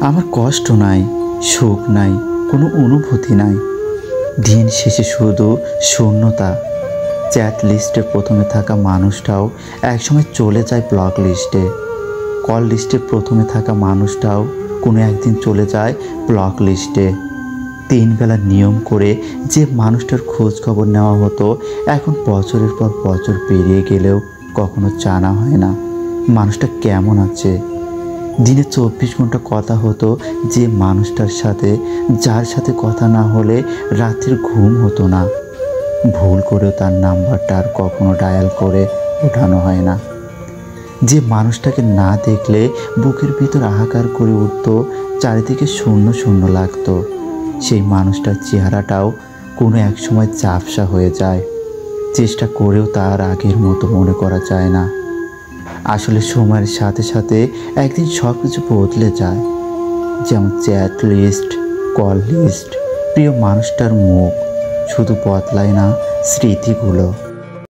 আমার কষ্ট নাই, সুখ নাই, কোনো অনুভূতি নাই। দিন শেষে শুধু শূন্যতা। চ্যাট লিস্টে প্রথমে থাকা মানুষটাও একসময় চলে যায় ব্লক লিস্টে। কল লিস্টে প্রথমে থাকা মানুষটাও কোনো একদিন চলে যায় ব্লক লিস্টে। 3 বেলা নিয়ম করে যে মানুষটার খোঁজ খবর নেওয়া হতো, এখন বছরের পর বছর পেরিয়ে গেলেও কখনো জানা হয় না মানুষটা কেমন আছে। দিনে 24 ঘন্টা কথা হতো যে মানুষটার সাথে, যার সাথে কথা না হলে রাতের ঘুম হতো না। ভুল করেও তার নাম্বারটা আর কখনো ডায়াল করে ওঠানো হয় না। যে মানুষটাকে না দেখলে বুকের ভিতর হাহাকার করে উঠত, চারিদিকে শূন্য শূন্য লাগতো, সেই মানুষটার চেহারাটাও কোনো এক সময় ঝাপসা হয়ে যায়। চেষ্টা করেও তার আগের মতো মনে করা যায় না। আসলে সময়ের সাথে সাথে একদিন সব কিছু বদলে যায়। যেমন চ্যাট লিস্ট, কল লিস্ট, প্রিয় মানুষটার মুখ, শুধু বদলায় না স্মৃতিগুলো।